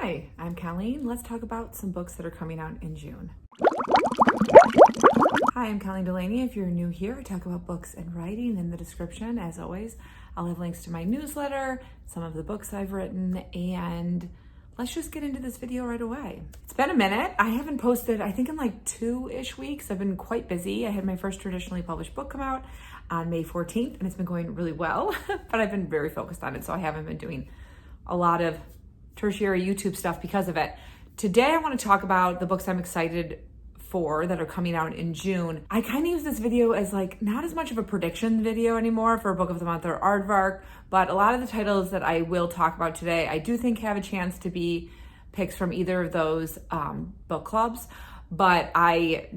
Hi, I'm Colleen. Let's talk about some books that are coming out in June. Hi, I'm Colleen Delaney. If you're new here, I talk about books and writing in the description. As always, I'll have links to my newsletter, some of the books I've written, and let's just get into this video right away. It's been a minute. I haven't posted, I think in like 2-ish weeks. I've been quite busy. I had my first traditionally published book come out on May 14th, and it's been going really well, but I've been very focused on it, so I haven't been doing a lot of tertiary YouTube stuff because of it. Today, I want to talk about the books I'm excited for that are coming out in June. I kind of use this video as like not as much of a prediction video anymore for Book of the Month or Aardvark, but a lot of the titles that I will talk about today, I do think have a chance to be picks from either of those book clubs, but I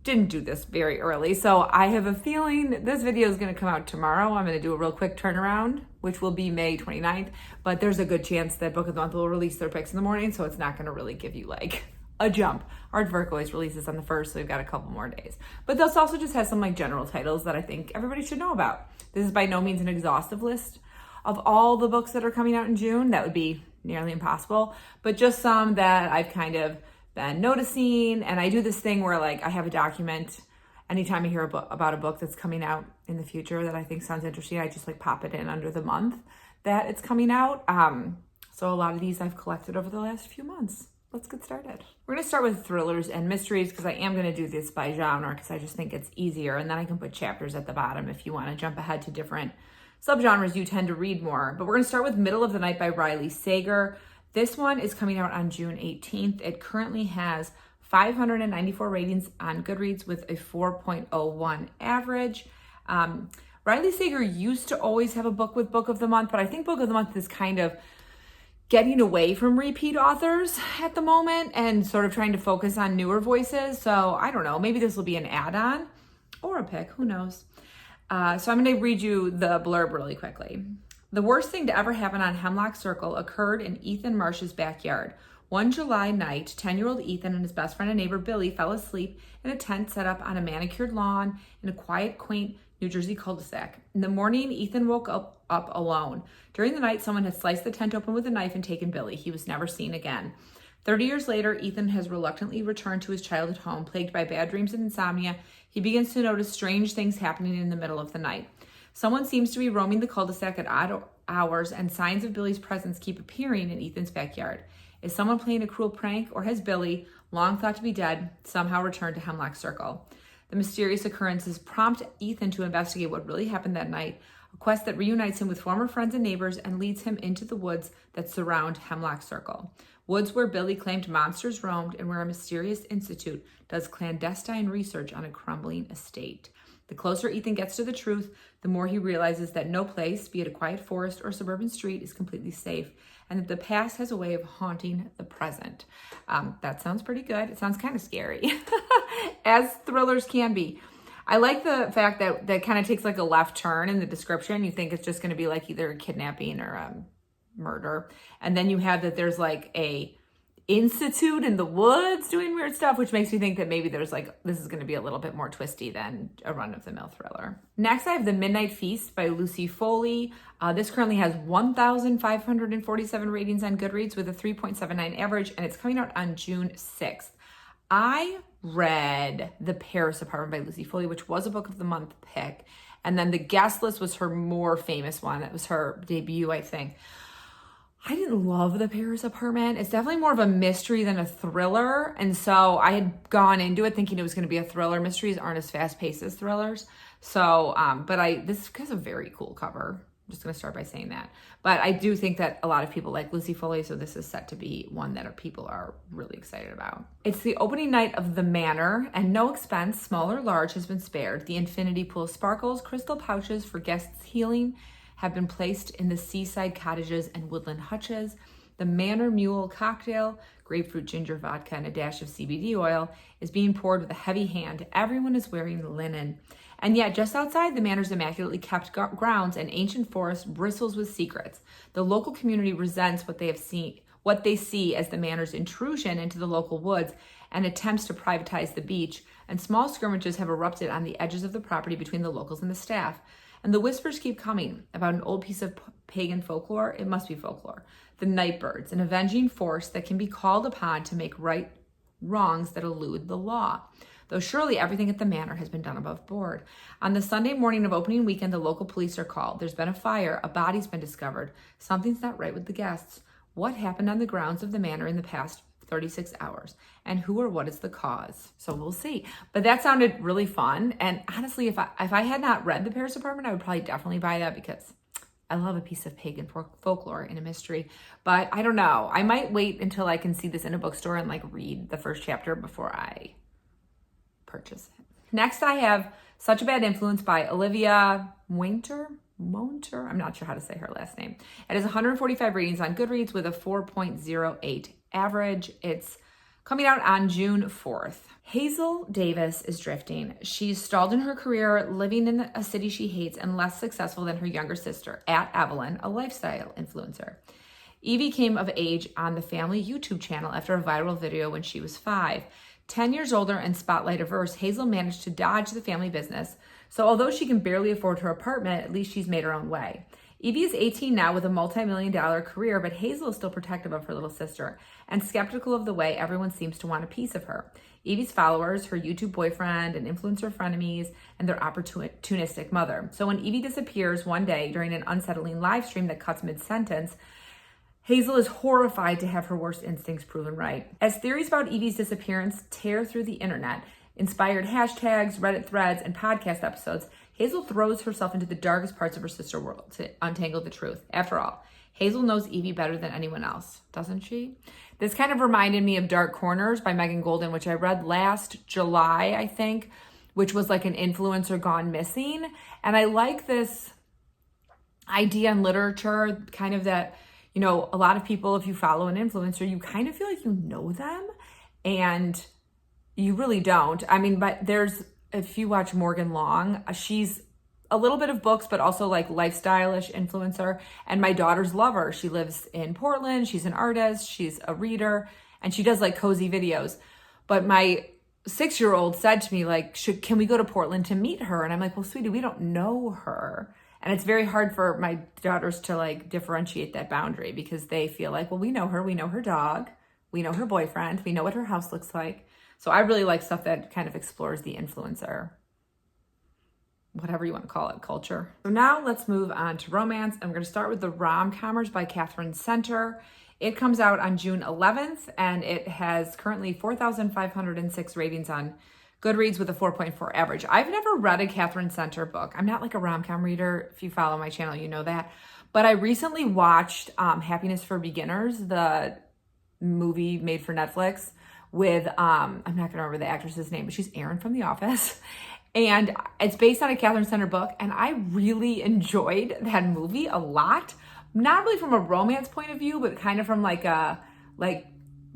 didn't do this very early. So I have a feeling this video is going to come out tomorrow. I'm going to do a real quick turnaround, which will be May 29th, but there's a good chance that Book of the Month will release their picks in the morning, so it's not going to really give you like a jump. Aardvark always releases on the 1st, so we've got a couple more days. But this also just has some like general titles that I think everybody should know about. This is by no means an exhaustive list of all the books that are coming out in June. That would be nearly impossible, but just some that I've kind of been noticing. And I do this thing where like I have a document anytime I hear about a book that's coming out in the future that I think sounds interesting. I just like pop it in under the month that it's coming out. So a lot of these I've collected over the last few months. Let's get started. We're going to start with thrillers and mysteries because I am going to do this by genre because I just think it's easier, and then I can put chapters at the bottom if you want to jump ahead to different subgenres you tend to read more. But we're going to start with Middle of the Night by Riley Sager. This one is coming out on June 18th. It currently has 594 ratings on Goodreads with a 4.01 average. Riley Sager used to always have a book with Book of the Month, but I think Book of the Month is kind of getting away from repeat authors at the moment and sort of trying to focus on newer voices. So I don't know, maybe this will be an add-on or a pick, who knows? So I'm going to read you the blurb really quickly. The worst thing to ever happen on Hemlock Circle occurred in Ethan Marsh's backyard. One July night, 10-year-old Ethan and his best friend and neighbor Billy fell asleep in a tent set up on a manicured lawn in a quiet, quaint New Jersey cul-de-sac. In the morning, Ethan woke up alone. During the night, someone had sliced the tent open with a knife and taken Billy. He was never seen again. 30 years later, Ethan has reluctantly returned to his childhood home. Plagued by bad dreams and insomnia, he begins to notice strange things happening in the middle of the night. Someone seems to be roaming the cul-de-sac at odd hours, and signs of Billy's presence keep appearing in Ethan's backyard. Is someone playing a cruel prank, or has Billy, long thought to be dead, somehow returned to Hemlock Circle? The mysterious occurrences prompt Ethan to investigate what really happened that night, a quest that reunites him with former friends and neighbors and leads him into the woods that surround Hemlock Circle. Woods where Billy claimed monsters roamed and where a mysterious institute does clandestine research on a crumbling estate. The closer Ethan gets to the truth, the more he realizes that no place, be it a quiet forest or suburban street, is completely safe, and that the past has a way of haunting the present. That sounds pretty good. It sounds kind of scary, as thrillers can be. I like the fact that that kind of takes like a left turn in the description. You think it's just going to be like either a kidnapping or a murder. And then you have that there's like a institute in the woods doing weird stuff, which makes me think that maybe there's like, this is going to be a little bit more twisty than a run-of-the-mill thriller. Next, I have The Midnight Feast by Lucy Foley. This currently has 1,547 ratings on Goodreads with a 3.79 average, and it's coming out on June 6th. I read The Paris Apartment by Lucy Foley, which was a Book of the Month pick, and then The Guest List was her more famous one. That was her debut, I think. I didn't love The Paris Apartment. It's definitely more of a mystery than a thriller. And so I had gone into it thinking it was going to be a thriller. Mysteries aren't as fast-paced as thrillers. So, this has a very cool cover. I'm just going to start by saying that. But I do think that a lot of people like Lucy Foley, so this is set to be one that people are really excited about. It's the opening night of The Manor, and no expense, small or large, has been spared. The infinity pool sparkles, crystal pouches for guests' healing have been placed in the seaside cottages and woodland hutches. The Manor Mule cocktail, grapefruit ginger vodka, and a dash of CBD oil is being poured with a heavy hand. Everyone is wearing linen. And yet, just outside the Manor's immaculately kept grounds, an ancient forest bristles with secrets. The local community resents what they see as the Manor's intrusion into the local woods and attempts to privatize the beach, and small skirmishes have erupted on the edges of the property between the locals and the staff. and the whispers keep coming about an old piece of pagan folklore. It must be folklore. The night birds, an avenging force that can be called upon to make right wrongs that elude the law. Though surely everything at the manor has been done above board. On the Sunday morning of opening weekend, the local police are called. There's been a fire. A body's been discovered. Something's not right with the guests. What happened on the grounds of the manor in the past 36 hours? And who or what is the cause? So we'll see. But that sounded really fun. And honestly, if I had not read The Paris Apartment, I would probably definitely buy that because I love a piece of pagan folklore in a mystery. But I don't know. I might wait until I can see this in a bookstore and like read the first chapter before I purchase it. Next, I have Such a Bad Influence by Olivia Mointer. I'm not sure how to say her last name. It has 145 ratings on Goodreads with a 4.08 average. It's coming out on June 4th. Hazel Davis is drifting. She's stalled in her career, living in a city she hates and less successful than her younger sister, at Evelyn, a lifestyle influencer. Evie came of age on the family YouTube channel after a viral video when she was 5. 10 years older and spotlight averse, Hazel managed to dodge the family business. So although she can barely afford her apartment, at least she's made her own way. Evie is 18 now with a multi-million-dollar career, but Hazel is still protective of her little sister and skeptical of the way everyone seems to want a piece of her. Evie's followers, her YouTube boyfriend, and influencer frenemies, and their opportunistic mother. So when Evie disappears one day during an unsettling live stream that cuts mid-sentence, Hazel is horrified to have her worst instincts proven right. As theories about Evie's disappearance tear through the internet, inspired hashtags, Reddit threads, and podcast episodes, Hazel throws herself into the darkest parts of her sister world to untangle the truth. After all, Hazel knows Evie better than anyone else, doesn't she? This kind of reminded me of Dark Corners by Megan Golden, which I read last July, I think, which was like an influencer gone missing. And I like this idea in literature, kind of that, you know, a lot of people, if you follow an influencer, you kind of feel like you know them and you really don't. I mean, but if you watch Morgan Long, she's a little bit of books, but also like lifestyle-ish influencer. And my daughters love her. She lives in Portland. She's an artist. She's a reader and she does like cozy videos. But my 6-year-old said to me, like, can we go to Portland to meet her? And I'm like, well, sweetie, we don't know her. And it's very hard for my daughters to like differentiate that boundary because they feel like, well, we know her dog, we know her boyfriend, we know what her house looks like. So I really like stuff that kind of explores the influencer, whatever you want to call it, culture. So now let's move on to romance. I'm going to start with The Rom-Commers by Catherine Center. It comes out on June 11th and it has currently 4,506 ratings on Goodreads with a 4.4 average. I've never read a Catherine Center book. I'm not like a rom-com reader. If you follow my channel, you know that. But I recently watched Happiness for Beginners, the movie made for Netflix with, I'm not going to remember the actress's name, but she's Erin from The Office. And it's based on a Catherine Center book. And I really enjoyed that movie a lot. Not really from a romance point of view, but kind of from like a,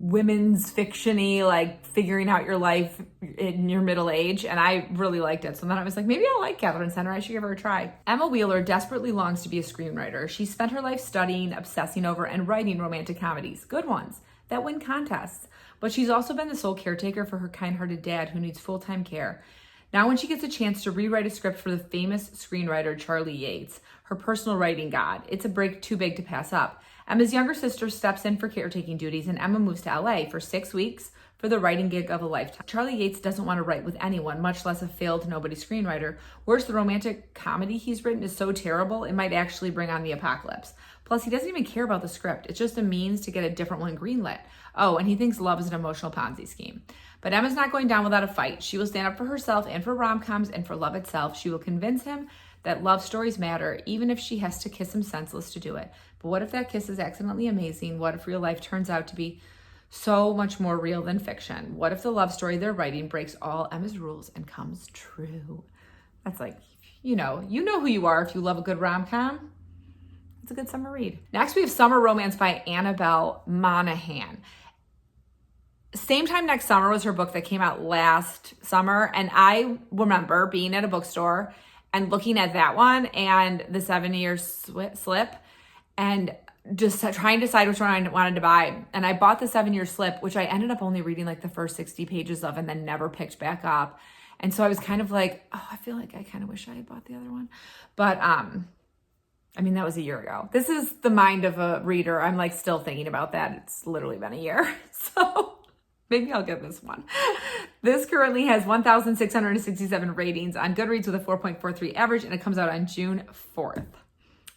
women's fiction-y, like figuring out your life in your middle age. And I really liked it. So then I was like, maybe I like Catherine Center. I should give her a try. Emma Wheeler desperately longs to be a screenwriter. She spent her life studying, obsessing over, and writing romantic comedies, good ones, that win contests. But she's also been the sole caretaker for her kind-hearted dad who needs full-time care. Now when she gets a chance to rewrite a script for the famous screenwriter Charlie Yates, her personal writing god, it's a break too big to pass up. Emma's younger sister steps in for caretaking duties and Emma moves to LA for 6 weeks for the writing gig of a lifetime. Charlie Yates doesn't want to write with anyone, much less a failed nobody screenwriter. Worse, the romantic comedy he's written is so terrible, it might actually bring on the apocalypse. Plus, he doesn't even care about the script. It's just a means to get a different one greenlit. Oh, and he thinks love is an emotional Ponzi scheme. But Emma's not going down without a fight. She will stand up for herself and for rom-coms and for love itself. She will convince him that love stories matter, even if she has to kiss him senseless to do it. But what if that kiss is accidentally amazing? What if real life turns out to be so much more real than fiction? What if the love story they're writing breaks all Emma's rules and comes true? That's like, you know who you are if you love a good rom-com. It's a good summer read. Next, we have Summer Romance by Annabelle Monaghan. Same Time Next Summer was her book that came out last summer. And I remember being at a bookstore and looking at that one and the 7-year slip and just trying to decide which one I wanted to buy. And I bought the 7-year slip, which I ended up only reading like the first 60 pages of and then never picked back up. And so I was kind of like, oh, I feel like I kind of wish I had bought the other one. But I mean, that was a year ago. This is the mind of a reader. I'm like still thinking about that. It's literally been a year. So maybe I'll get this one. This currently has 1,667 ratings on Goodreads with a 4.43 average, and it comes out on June 4th.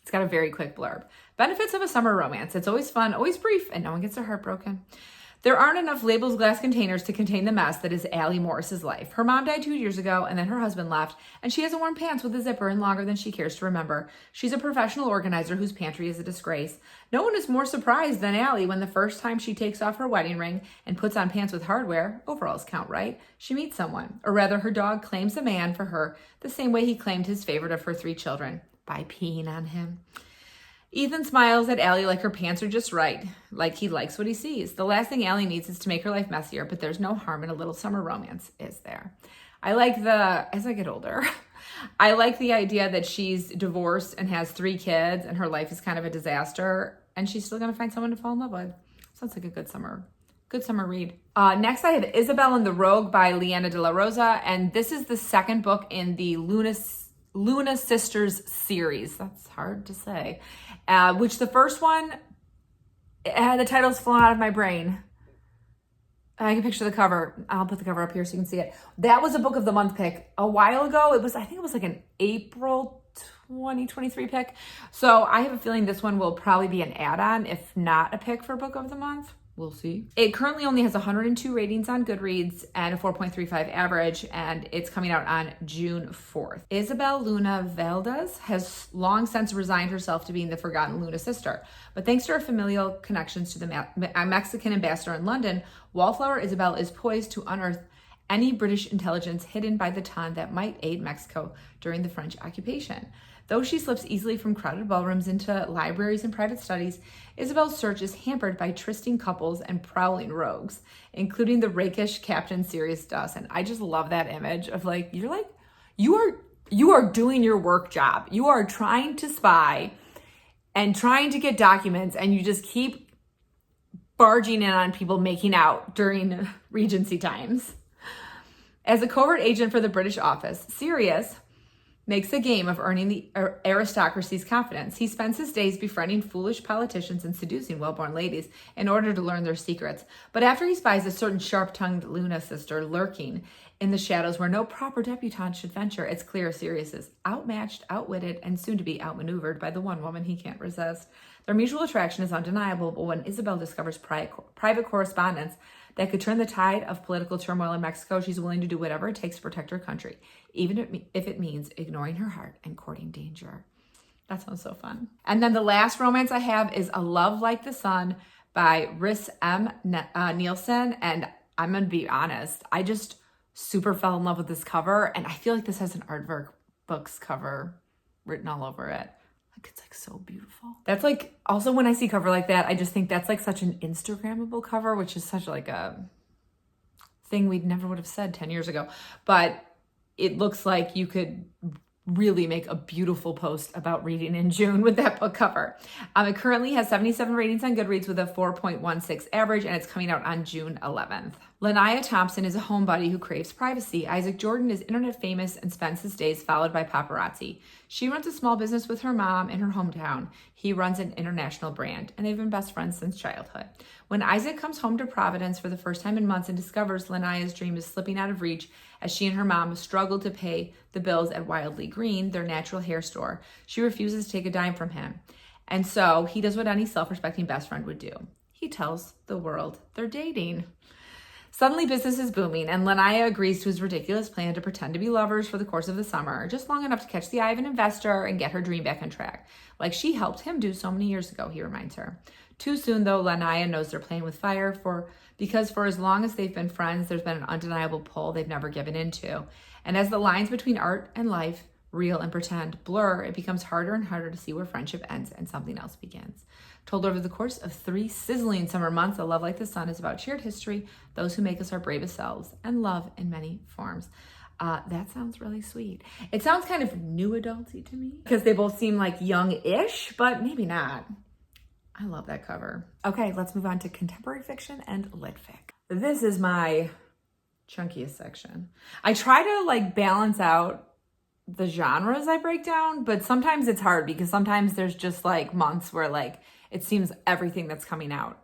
It's got a very quick blurb. Benefits of a summer romance. It's always fun, always brief, and no one gets their heart broken. There aren't enough labels glass containers to contain the mess that is Allie Morris's life. Her mom died 2 years ago, and then her husband left, and she hasn't worn pants with a zipper in longer than she cares to remember. She's a professional organizer whose pantry is a disgrace. No one is more surprised than Allie when the first time she takes off her wedding ring and puts on pants with hardware, overalls count, right? She meets someone, or rather her dog claims a man for her the same way he claimed his favorite of her 3 children, by peeing on him. Ethan smiles at Allie like her pants are just right, like he likes what he sees. The last thing Allie needs is to make her life messier, but there's no harm in a little summer romance, is there? I like as I get older, I like the idea that she's divorced and has 3 kids and her life is kind of a disaster and she's still gonna find someone to fall in love with. Sounds like a good summer read. Next I have Isabel and the Rogue by Liana de la Rosa, and this is the second book in the Luna Sisters series. That's hard to say. Which the first one, the title's flown out of my brain. I can picture the cover. I'll put the cover up here so you can see it. That was a book of the month pick a while ago. I think it was like an April 2023 pick. So I have a feeling this one will probably be an add-on, if not a pick for book of the month. We'll see. It currently only has 102 ratings on Goodreads and a 4.35 average, and it's coming out on June 4th. Isabel Luna Valdez has long since resigned herself to being the forgotten Luna sister, but thanks to her familial connections to the Mexican ambassador in London, Wallflower Isabel is poised to unearth any British intelligence hidden by the Ton that might aid Mexico during the French occupation. Though she slips easily from crowded ballrooms into libraries and private studies, Isabel's search is hampered by trysting couples and prowling rogues, including the rakish Captain Sirius Dawson. I just love that image of you are doing your work job. You are trying to spy and trying to get documents, and you just keep barging in on people making out during Regency times. As a covert agent for the British office, Sirius makes a game of earning the aristocracy's confidence. He spends his days befriending foolish politicians and seducing well-born ladies in order to learn their secrets. But after he spies a certain sharp-tongued Luna sister lurking in the shadows where no proper debutante should venture, it's clear Sirius is outmatched, outwitted, and soon to be outmaneuvered by the one woman he can't resist. Their mutual attraction is undeniable, but when Isabel discovers private correspondence that could turn the tide of political turmoil in Mexico, she's willing to do whatever it takes to protect her country, even if it means ignoring her heart and courting danger. That sounds so fun. And then the last romance I have is A Love Like the Sun by Rhys M. Nielsen. And I'm going to be honest, I just super fell in love with this cover. And I feel like this has an Aardvark Books cover written all over it. It's like so beautiful. That's like, also when I see cover like that, I just think that's like such an Instagrammable cover, which is such like a thing we never would have said 10 years ago. But it looks like you could really make a beautiful post about reading in June with that book cover. It currently has 77 ratings on Goodreads with a 4.16 average, and it's coming out on June 11th. Lanaya Thompson is a homebody who craves privacy. Isaac Jordan is internet famous and spends his days followed by paparazzi. She runs a small business with her mom in her hometown. He runs an international brand, and they've been best friends since childhood. When Isaac comes home to Providence for the first time in months and discovers Lanaya's dream is slipping out of reach as she and her mom struggle to pay the bills at Wildly Green, their natural hair store, she refuses to take a dime from him. And so he does what any self-respecting best friend would do. He tells the world they're dating. Suddenly business is booming, and Lanaya agrees to his ridiculous plan to pretend to be lovers for the course of the summer, just long enough to catch the eye of an investor and get her dream back on track, like she helped him do so many years ago, he reminds her. Too soon, though, Lanaya knows they're playing with fire because for as long as they've been friends, there's been an undeniable pull they've never given into. And as the lines between art and life, real and pretend, blur, it becomes harder and harder to see where friendship ends and something else begins. Told over the course of 3 sizzling summer months, A Love Like the Sun is about shared history, those who make us our bravest selves, and love in many forms. That sounds really sweet. It sounds kind of new adulty to me because they both seem like young-ish, but maybe not. I love that cover. Okay, let's move on to contemporary fiction and lit fic. This is my chunkiest section. I try to like balance out the genres I break down, but sometimes it's hard because sometimes there's just like months where like it seems everything that's coming out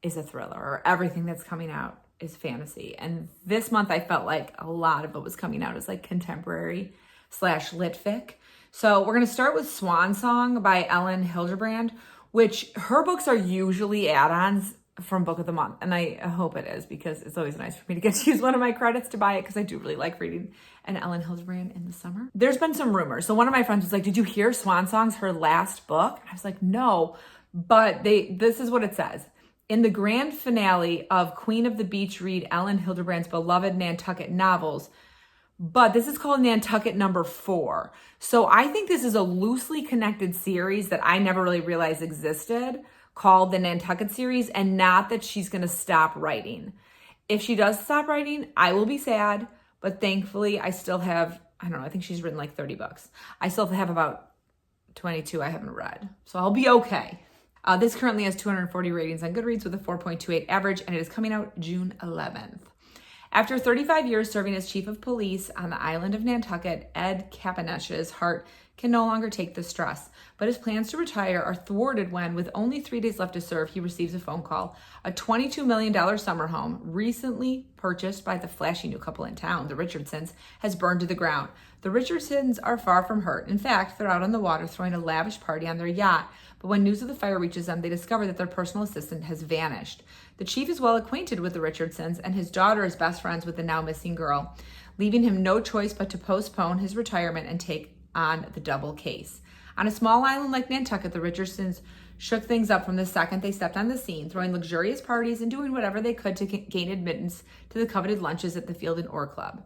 is a thriller or everything that's coming out is fantasy. And this month I felt like a lot of what was coming out is like contemporary / lit fic. So we're going to start with Swan Song by Ellen Hilderbrand, which her books are usually add-ons from Book of the Month. And I hope it is because it's always nice for me to get to use one of my credits to buy it because I do really like reading an Ellen Hilderbrand in the summer. There's been some rumors. So one of my friends was like, did you hear Swan Song's her last book? And I was like, no, but this is what it says. In the grand finale of Queen of the Beach, read Ellen Hilderbrand's beloved Nantucket novels, but this is called Nantucket number 4. So I think this is a loosely connected series that I never really realized existed, called the Nantucket series, and not that she's going to stop writing. If she does stop writing, I will be sad, but thankfully I still have, I don't know, I think she's written like 30 books. I still have about 22 I haven't read, so I'll be okay. This currently has 240 ratings on Goodreads with a 4.28 average, and it is coming out June 11th. After 35 years serving as chief of police on the island of Nantucket, Ed Capanesh's heart can no longer take the stress, but his plans to retire are thwarted when, with only 3 days left to serve, he receives a phone call. A $22 million summer home, recently purchased by the flashy new couple in town, the Richardsons, has burned to the ground. The Richardsons are far from hurt. In fact, they're out on the water throwing a lavish party on their yacht, but when news of the fire reaches them, they discover that their personal assistant has vanished. The chief is well acquainted with the Richardsons, and his daughter is best friends with the now missing girl, leaving him no choice but to postpone his retirement and take on the double case. On a small island like Nantucket, the Richardsons shook things up from the second they stepped on the scene, throwing luxurious parties and doing whatever they could to gain admittance to the coveted lunches at the Field and Oar Club.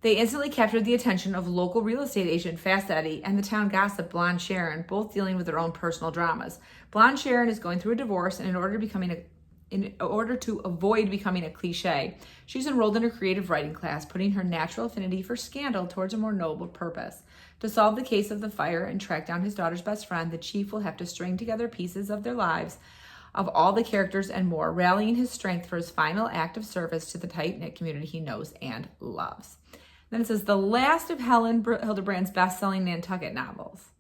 They instantly captured the attention of local real estate agent Fast Eddie and the town gossip Blonde Sharon, both dealing with their own personal dramas. Blonde Sharon is going through a divorce, and in order to avoid becoming a cliche, she's enrolled in a creative writing class, putting her natural affinity for scandal towards a more noble purpose. To solve the case of the fire and track down his daughter's best friend, the chief will have to string together pieces of their lives, of all the characters and more, rallying his strength for his final act of service to the tight-knit community he knows and loves. Then it says, the last of Helen Hilderbrand's best-selling Nantucket novels.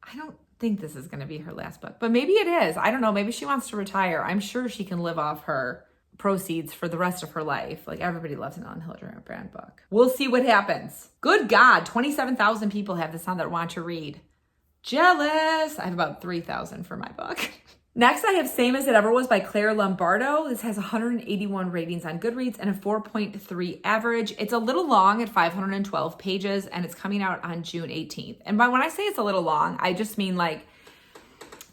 I don't think this is going to be her last book, but maybe it is. I don't know. Maybe she wants to retire. I'm sure she can live off her proceeds for the rest of her life. Like, everybody loves an Ellen Hilderbrand book. We'll see what happens. Good God, 27,000 people have this on that want to read. Jealous. I have about 3,000 for my book. Next, I have Same As It Ever Was by Claire Lombardo. This has 181 ratings on Goodreads and a 4.3 average. It's a little long at 512 pages, and it's coming out on June 18th. And when I say it's a little long, I just mean like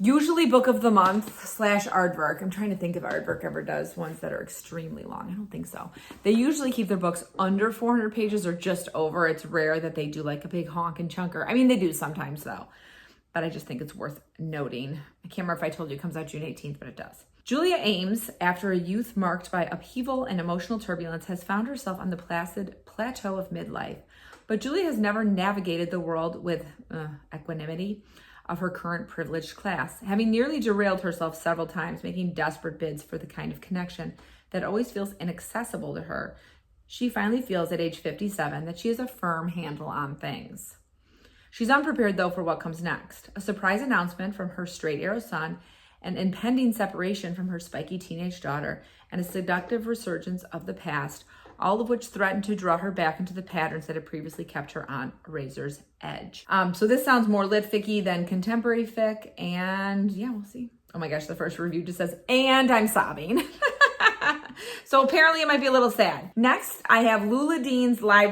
usually Book of the Month / Aardvark. I'm trying to think if Aardvark ever does ones that are extremely long. I don't think so. They usually keep their books under 400 pages or just over. It's rare that they do like a big honk and chunker. I mean, they do sometimes though, but I just think it's worth noting. I can't remember if I told you it comes out June 18th, but it does. Julia Ames, after a youth marked by upheaval and emotional turbulence, has found herself on the placid plateau of midlife. But Julia has never navigated the world with equanimity of her current privileged class, having nearly derailed herself several times, making desperate bids for the kind of connection that always feels inaccessible to her. She finally feels at age 57 that she has a firm handle on things. She's unprepared, though, for what comes next. A surprise announcement from her straight-arrow son, an impending separation from her spiky teenage daughter, and a seductive resurgence of the past, all of which threaten to draw her back into the patterns that had previously kept her on a razor's edge. So this sounds more lit ficky than contemporary fic, and yeah, we'll see. Oh my gosh, the first review just says, and I'm sobbing. So apparently it might be a little sad. Next, I have Lula Dean's Little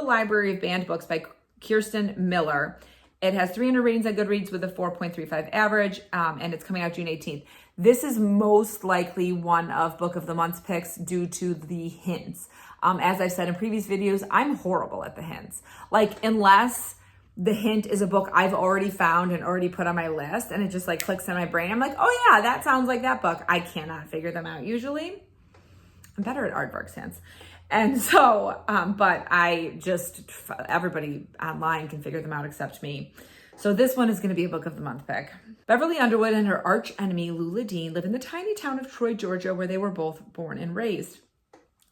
Library of Banned Books by Kirsten Miller. It has 300 ratings on Goodreads with a 4.35 average, and it's coming out June 18th. This is most likely one of Book of the Month's picks due to the hints. As I've said in previous videos, I'm horrible at the hints. Like, unless the hint is a book I've already found and already put on my list, and it just like clicks in my brain, I'm like, oh yeah, that sounds like that book. I cannot figure them out usually. I'm better at Aardvark's hints. And so, but everybody online can figure them out except me. So this one is going to be a book of the month pick. Beverly Underwood and her arch enemy, Lula Dean, live in the tiny town of Troy, Georgia, where they were both born and raised.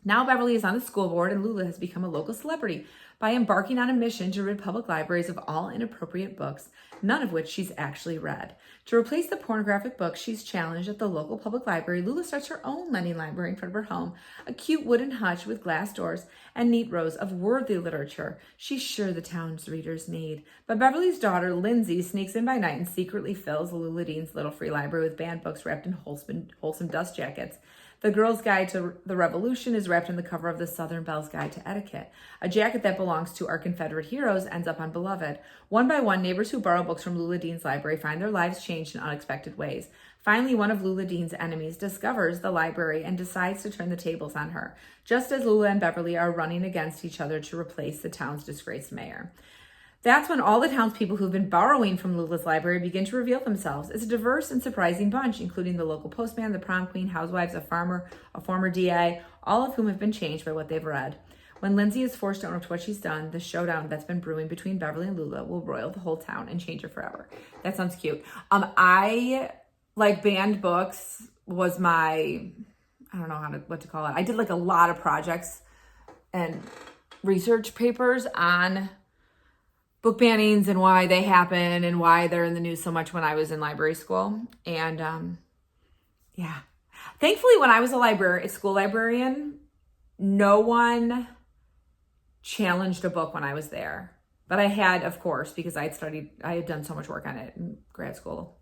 Now Beverly is on the school board and Lula has become a local celebrity by embarking on a mission to rid public libraries of all inappropriate books, none of which she's actually read. To replace the pornographic books she's challenged at the local public library, Lula starts her own lending library in front of her home, a cute wooden hutch with glass doors and neat rows of worthy literature she's sure the town's readers need. But Beverly's daughter, Lindsay, sneaks in by night and secretly fills Lula Dean's little free library with banned books wrapped in wholesome dust jackets. The Girl's Guide to the Revolution is wrapped in the cover of the Southern Belle's Guide to Etiquette. A jacket that belongs to our Confederate heroes ends up on Beloved. One by one, neighbors who borrow books from Lula Dean's library find their lives changed in unexpected ways. Finally, one of Lula Dean's enemies discovers the library and decides to turn the tables on her, just as Lula and Beverly are running against each other to replace the town's disgraced mayor. That's when all the townspeople who've been borrowing from Lula's library begin to reveal themselves. It's a diverse and surprising bunch, including the local postman, the prom queen, housewives, a farmer, a former DA, all of whom have been changed by what they've read. When Lindsay is forced to own up to what she's done, the showdown that's been brewing between Beverly and Lula will roil the whole town and change her forever. That sounds cute. I like banned books was my, I don't know what to call it. I did like a lot of projects and research papers on book bannings and why they happen and why they're in the news so much when I was in library school. And yeah, thankfully when I was a school librarian, no one challenged a book when I was there. But I had, of course, because I had done so much work on it in grad school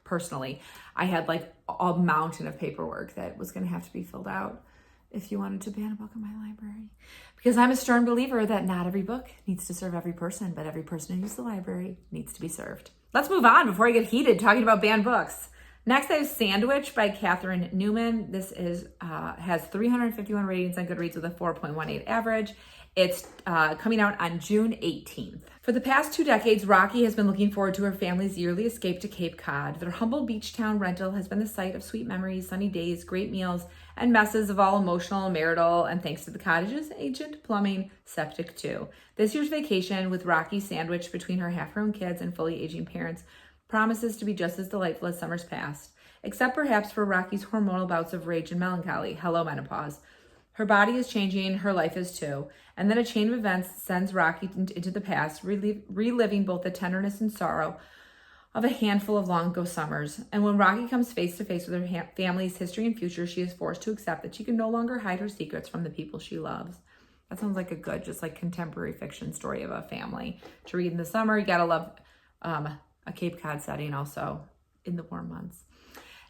personally. I had like a mountain of paperwork that was going to have to be filled out if you wanted to ban a book in my library. Because I'm a stern believer that not every book needs to serve every person, but every person who uses the library needs to be served. Let's move on before I get heated talking about banned books. Next, I have Sandwich by Catherine Newman. This has 351 ratings on Goodreads with a 4.18 average. It's coming out on June 18th. For the past 2 decades, Rocky has been looking forward to her family's yearly escape to Cape Cod. Their humble beach town rental has been the site of sweet memories, sunny days, great meals, and messes of all emotional, marital, and thanks to the cottage's ancient plumbing, septic too. This year's vacation, with Rocky sandwiched between her half-grown kids and fully aging parents, promises to be just as delightful as summer's past, except perhaps for Rocky's hormonal bouts of rage and melancholy. Hello, menopause. Her body is changing, her life is too. And then a chain of events sends Rocky into the past, reliving both the tenderness and sorrow of a handful of long-ago summers. And when Rocky comes face to face with her family's history and future, she is forced to accept that she can no longer hide her secrets from the people she loves. That sounds like a good, just like contemporary fiction story of a family to read in the summer. You gotta love a Cape Cod setting also in the warm months.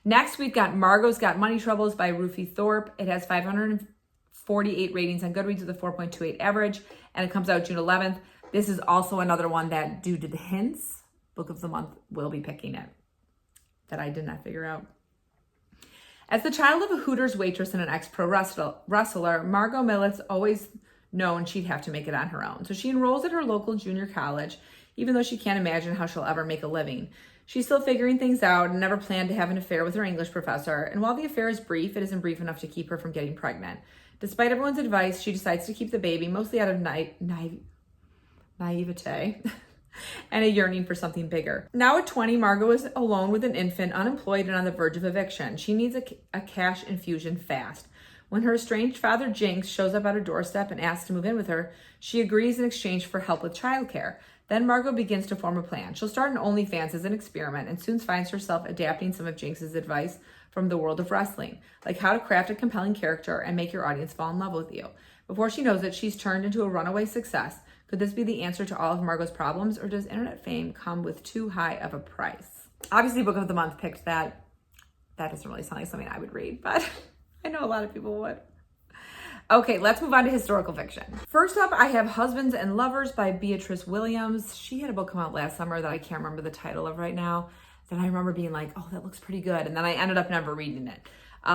Next, we've got Margot's Got Money Troubles by Rufi Thorpe. It has 548 ratings on Goodreads with a 4.28 average, and it comes out June 11th. This is also another one that, due to the hints, Book of the Month will be picking it, that I did not figure out. As the child of a Hooters waitress and an ex-pro wrestler, Margot Millet's always known she'd have to make it on her own. So she enrolls at her local junior college, even though she can't imagine how she'll ever make a living. She's still figuring things out and never planned to have an affair with her English professor. And while the affair is brief, it isn't brief enough to keep her from getting pregnant. Despite everyone's advice, she decides to keep the baby, mostly out of naivete and a yearning for something bigger. Now at 20, Margot is alone with an infant, unemployed, and on the verge of eviction. She needs a cash infusion fast. When her estranged father, Jinx, shows up at her doorstep and asks to move in with her, she agrees in exchange for help with childcare. Then Margot begins to form a plan. She'll start an OnlyFans as an experiment and soon finds herself adapting some of Jinx's advice from the world of wrestling, like how to craft a compelling character and make your audience fall in love with you. Before she knows it, she's turned into a runaway success. Could this be the answer to all of Margot's problems, or does internet fame come with too high of a price? Obviously, Book of the Month picked that. That doesn't really sound like something I would read, but I know a lot of people would. Okay, let's move on to historical fiction. First up, I have Husbands and Lovers by Beatrice Williams. She had a book come out last summer that I can't remember the title of right now, that I remember being like, oh, that looks pretty good. And then I ended up never reading it.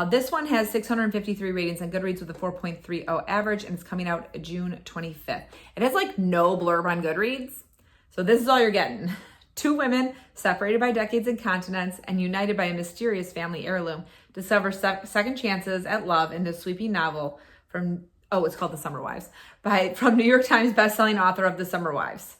This one has 653 ratings on Goodreads with a 4.30 average, and it's coming out June 25th. It has like no blurb on Goodreads. So this is all you're getting. 2 women separated by decades and continents and united by a mysterious family heirloom discover second chances at love in this sweeping novel from, it's called The Summer Wives, from New York Times bestselling author of The Summer Wives.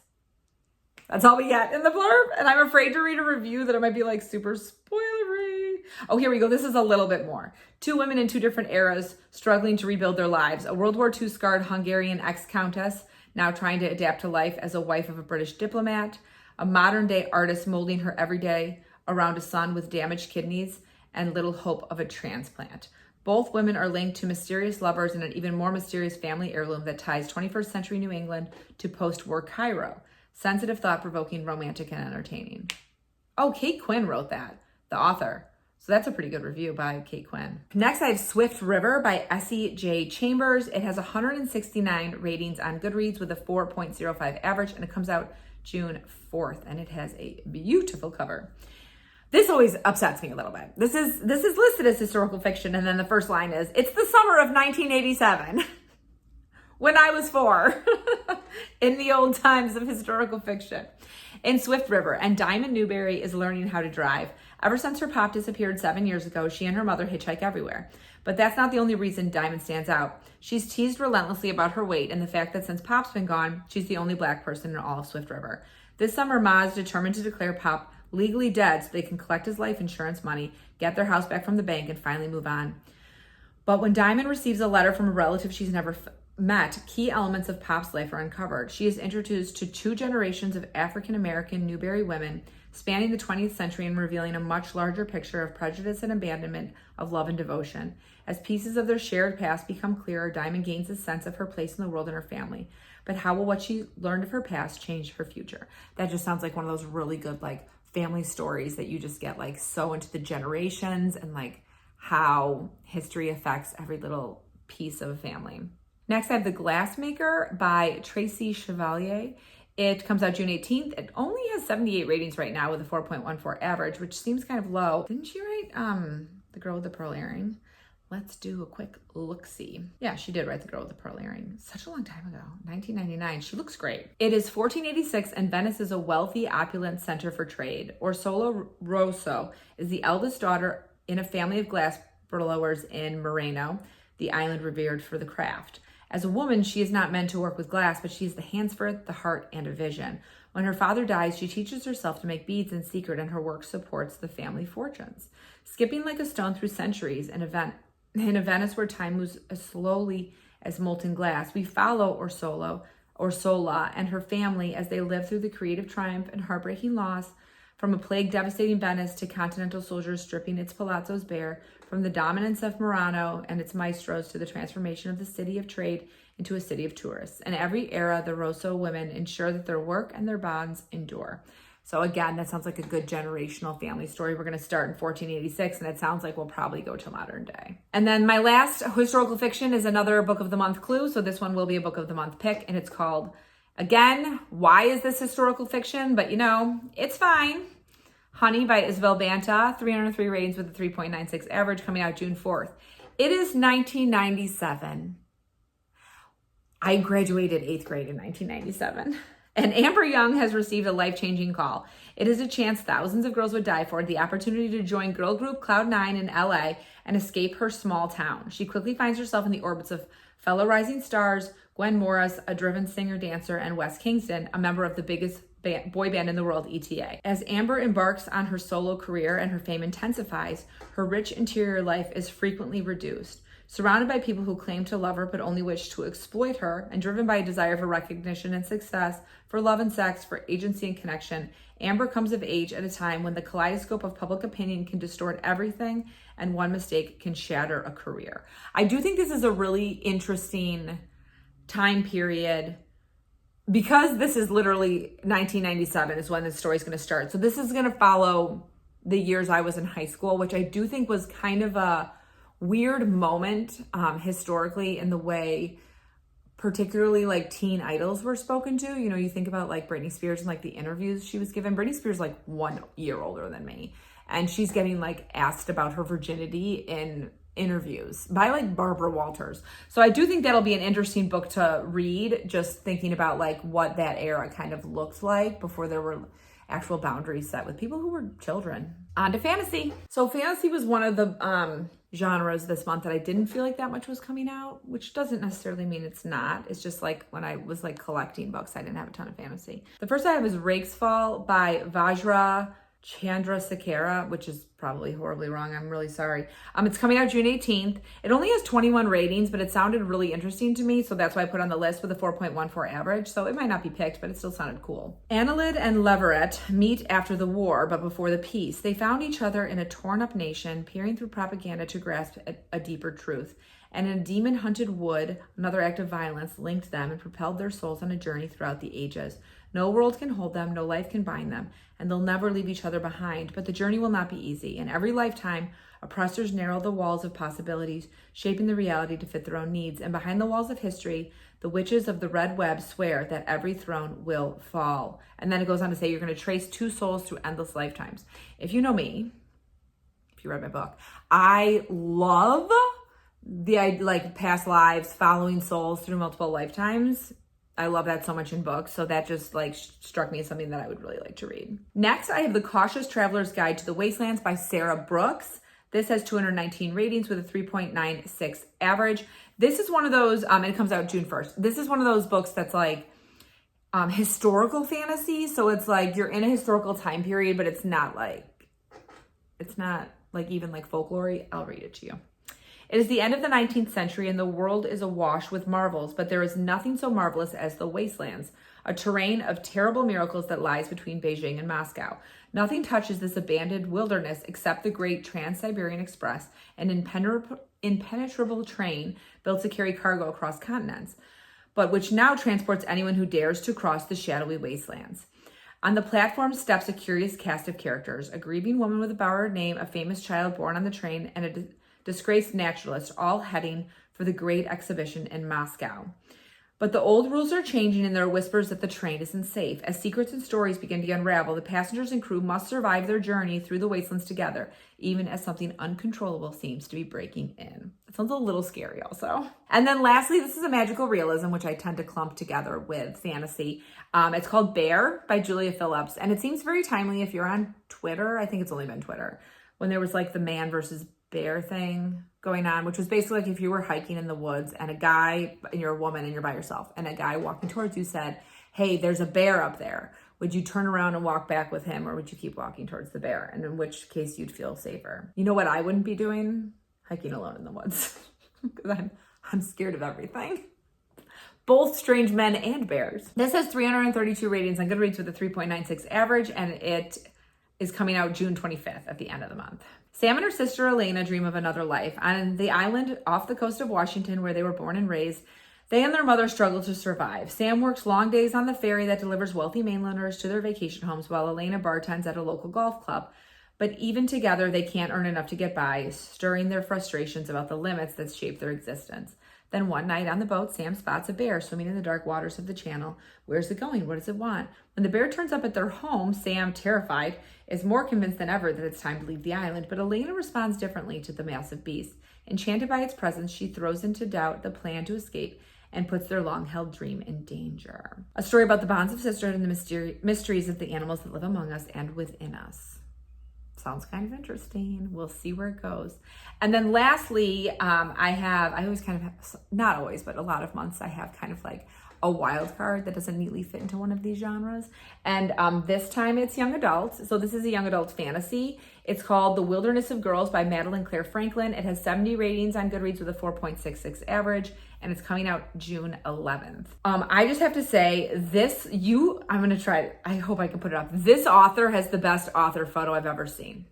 That's all we get in the blurb. And I'm afraid to read a review that it might be like super spoilery. Oh, here we go. This is a little bit more. Two women in two different eras struggling to rebuild their lives. A World War II scarred Hungarian ex-countess now trying to adapt to life as a wife of a British diplomat. A modern day artist molding her everyday around a son with damaged kidneys and little hope of a transplant. Both women are linked to mysterious lovers and an even more mysterious family heirloom that ties 21st century New England to post-war Cairo. Sensitive, thought-provoking, romantic, and entertaining. Oh, Kate Quinn wrote that, the author. So that's a pretty good review by Kate Quinn. Next, I have Swift River by Essie J. Chambers. It has 169 ratings on Goodreads with a 4.05 average, and it comes out June 4th, and it has a beautiful cover. This always upsets me a little bit. This is listed as historical fiction, and then the first line is, "It's the summer of 1987." When I was 4, in the old times of historical fiction. In Swift River, and Diamond Newberry is learning how to drive. Ever since her pop disappeared 7 years ago, she and her mother hitchhike everywhere. But that's not the only reason Diamond stands out. She's teased relentlessly about her weight and the fact that since Pop's been gone, she's the only Black person in all of Swift River. This summer, Ma is determined to declare Pop legally dead so they can collect his life insurance money, get their house back from the bank, and finally move on. But when Diamond receives a letter from a relative she's never met, key elements of Pop's life are uncovered. She is introduced to 2 generations of African-American Newberry women spanning the 20th century and revealing a much larger picture of prejudice and abandonment, of love and devotion. As pieces of their shared past become clearer, Diamond gains a sense of her place in the world and her family. But how will what she learned of her past change her future? That just sounds like one of those really good like family stories that you just get like so into the generations and like how history affects every little piece of a family. Next, I have The Glassmaker by Tracy Chevalier. It comes out June 18th. It only has 78 ratings right now with a 4.14 average, which seems kind of low. Didn't she write The Girl with the Pearl Earring? Let's do a quick look-see. Yeah, she did write The Girl with the Pearl Earring. Such a long time ago, 1999. She looks great. It is 1486 and Venice is a wealthy, opulent center for trade. Orsola Rosso is the eldest daughter in a family of glass blowers in Murano, the island revered for the craft. As a woman, she is not meant to work with glass, but she has the hands for it, the heart, and a vision. When her father dies, she teaches herself to make beads in secret, and her work supports the family fortunes. Skipping like a stone through centuries in a Venice where time moves as slowly as molten glass, we follow Orsola and her family as they live through the creative triumph and heartbreaking loss, from a plague-devastating Venice to continental soldiers stripping its palazzos bare, from the dominance of Murano and its maestros to the transformation of the city of trade into a city of tourists. In every era, the Rosso women ensure that their work and their bonds endure. So again, that sounds like a good generational family story. We're going to start in 1486, and it sounds like we'll probably go to modern day. And then my last historical fiction is another Book of the Month clue. So this one will be a Book of the Month pick, and it's called, again, why is this historical fiction? But you know, it's fine. Honey by Isabel Banta, 303 ratings with a 3.96 average, coming out June 4th. It is 1997. I graduated 8th grade in 1997. And Amber Young has received a life-changing call. It is a chance thousands of girls would die for, the opportunity to join girl group Cloud9 in LA and escape her small town. She quickly finds herself in the orbits of fellow rising stars, Gwen Morris, a driven singer-dancer, and Wes Kingston, a member of the biggest boy band in the world, ETA. As Amber embarks on her solo career and her fame intensifies, her rich interior life is frequently reduced. Surrounded by people who claim to love her but only wish to exploit her, and driven by a desire for recognition and success, for love and sex, for agency and connection, Amber comes of age at a time when the kaleidoscope of public opinion can distort everything and one mistake can shatter a career. I do think this is a really interesting time period because this is literally 1997 is when the story's going to start. So this is going to follow the years I was in high school, which I do think was kind of a weird moment historically in the way particularly like teen idols were spoken to. You know, you think about like Britney Spears and like the interviews she was given. Britney Spears like 1 year older than me, and she's getting like asked about her virginity in interviews by like Barbara Walters. So I do think that'll be an interesting book to read, just thinking about like what that era kind of looked like before there were actual boundaries set with people who were children. On to fantasy. So fantasy was one of the genres this month that I didn't feel like that much was coming out, which doesn't necessarily mean it's not. It's just like when I was like collecting books, I didn't have a ton of fantasy. The first I have is Rake's Fall by Vajra Chandrasekhara, which is probably horribly wrong. I'm really sorry. It's coming out June 18th. It only has 21 ratings, but it sounded really interesting to me, so that's why I put it on the list with a 4.14 average. So it might not be picked, but it still sounded cool. Annelid and Leveret meet after the war, but before the peace. They found each other in a torn-up nation, peering through propaganda to grasp a deeper truth. And in a demon-hunted wood, another act of violence linked them and propelled their souls on a journey throughout the ages. No world can hold them, no life can bind them, and they'll never leave each other behind. But the journey will not be easy. In every lifetime, oppressors narrow the walls of possibilities, shaping the reality to fit their own needs. And behind the walls of history, the witches of the red web swear that every throne will fall. And then it goes on to say you're going to trace two souls through endless lifetimes. If you know me, if you read my book, I love the like past lives, following souls through multiple lifetimes. I love that so much in books. So that just like struck me as something that I would really like to read. Next, I have The Cautious Traveler's Guide to the Wastelands by Sarah Brooks. This has 219 ratings with a 3.96 average. This is one of those, and it comes out June 1st. This is one of those books that's like historical fantasy. So it's like you're in a historical time period, but it's not like even like folklore. I'll read it to you. It is the end of the 19th century and the world is awash with marvels, but there is nothing so marvelous as the wastelands, a terrain of terrible miracles that lies between Beijing and Moscow. Nothing touches this abandoned wilderness except the great Trans-Siberian Express, an impenetrable train built to carry cargo across continents, but which now transports anyone who dares to cross the shadowy wastelands. On the platform steps a curious cast of characters, a grieving woman with a borrowed name, a famous child born on the train, and a disgraced naturalist, all heading for the great exhibition in Moscow. But the old rules are changing and there are whispers that the train isn't safe. As secrets and stories begin to unravel, the passengers and crew must survive their journey through the wastelands together, even as something uncontrollable seems to be breaking in. It sounds a little scary also. And then lastly, this is a magical realism, which I tend to clump together with fantasy. It's called Bear by Julia Phillips. And it seems very timely if you're on Twitter. I think it's only been Twitter. When there was like the man versus bear thing going on, which was basically like if you were hiking in the woods and a guy, and you're a woman and you're by yourself, and a guy walking towards you said, hey, there's a bear up there. Would you turn around and walk back with him, or would you keep walking towards the bear? And in which case you'd feel safer. You know what I wouldn't be doing? Hiking alone in the woods. Because I'm scared of everything. Both strange men and bears. This has 332 ratings on Goodreads with a 3.96 average, and it is coming out June 25th at the end of the month. Sam and her sister Elena dream of another life. On the island off the coast of Washington where they were born and raised, they and their mother struggle to survive. Sam works long days on the ferry that delivers wealthy mainlanders to their vacation homes while Elena bartends at a local golf club. But even together, they can't earn enough to get by, stirring their frustrations about the limits that shape their existence. Then one night on the boat, Sam spots a bear swimming in the dark waters of the channel. Where's it going? What does it want? When the bear turns up at their home, Sam, terrified, is more convinced than ever that it's time to leave the island. But Elena responds differently to the massive beast. Enchanted by its presence, she throws into doubt the plan to escape and puts their long-held dream in danger. A story about the bonds of sisterhood and the mysteries of the animals that live among us and within us. Sounds kind of interesting. We'll see where it goes. And then lastly, I always kind of have, not always, but a lot of months I have kind of like a wild card that doesn't neatly fit into one of these genres. And this time it's young adult. So this is a young adult fantasy. It's called The Wilderness of Girls by Madeline Claire Franklin. It has 70 ratings on Goodreads with a 4.66 average, and it's coming out June 11th. I just have to say I'm gonna try it. I hope I can put it up. This author has the best author photo I've ever seen.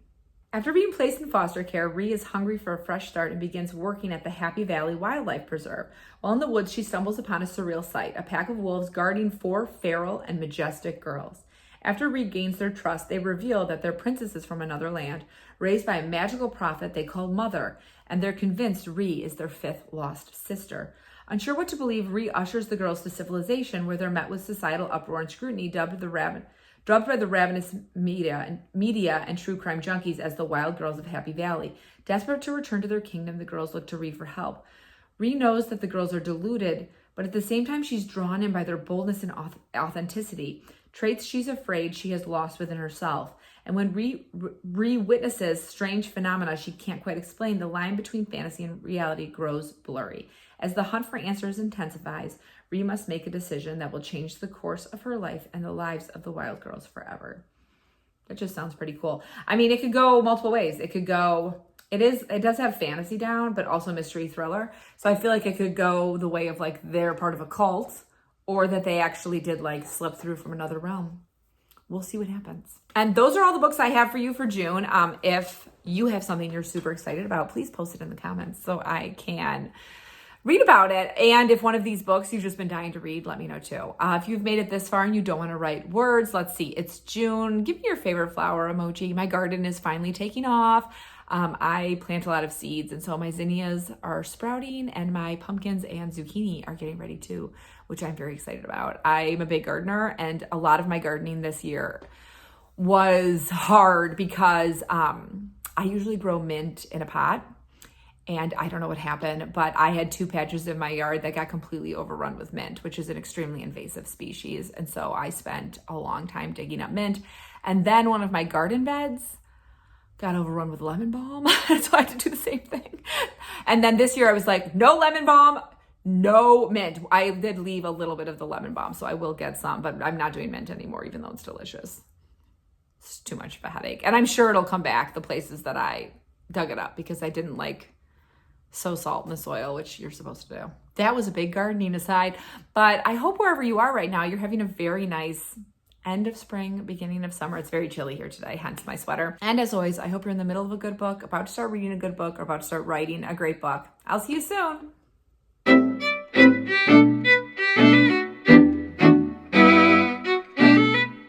After being placed in foster care, Ree is hungry for a fresh start and begins working at the Happy Valley Wildlife Preserve. While in the woods, she stumbles upon a surreal sight, a pack of wolves guarding 4 feral and majestic girls. After Ree gains their trust, they reveal that they're princesses from another land, raised by a magical prophet they call Mother, and they're convinced Ree is their 5th lost sister. Unsure what to believe, Ree ushers the girls to civilization, where they're met with societal uproar and scrutiny, dubbed by the ravenous media and true crime junkies as the Wild Girls of Happy Valley. Desperate to return to their kingdom, the girls look to Ree for help. Ree knows that the girls are deluded, but at the same time, she's drawn in by their boldness and authenticity. traits she's afraid she has lost within herself. And when re-witnesses strange phenomena she can't quite explain, the line between fantasy and reality grows blurry. As the hunt for answers intensifies, Ree must make a decision that will change the course of her life and the lives of the Wild Girls forever. That just sounds pretty cool. I mean, it could go multiple ways. It could go, it does have fantasy down, but also mystery thriller. So I feel like it could go the way of like they're part of a cult, or that they actually did like slip through from another realm. We'll see what happens. And those are all the books I have for you for June. If you have something you're super excited about, please post it in the comments so I can read about it. And if one of these books you've just been dying to read, let me know too. If you've made it this far and you don't want to write words, let's see, it's June. Give me your favorite flower emoji. My garden is finally taking off. I plant a lot of seeds, and so my zinnias are sprouting and my pumpkins and zucchini are getting ready too, which I'm very excited about. I'm a big gardener, and a lot of my gardening this year was hard because I usually grow mint in a pot. And I don't know what happened, but I had 2 patches in my yard that got completely overrun with mint, which is an extremely invasive species. And so I spent a long time digging up mint. And then one of my garden beds got overrun with lemon balm. So I had to do the same thing. And then this year I was like, no lemon balm, no mint. I did leave a little bit of the lemon balm, so I will get some, but I'm not doing mint anymore, even though it's delicious. It's too much of a headache. And I'm sure it'll come back, the places that I dug it up, because I didn't sow salt in the soil, which you're supposed to do. That was a big gardening aside, but I hope wherever you are right now, you're having a very nice end of spring, beginning of summer. It's very chilly here today, hence my sweater. And as always, I hope you're in the middle of a good book, about to start reading a good book, or about to start writing a great book. I'll see you soon.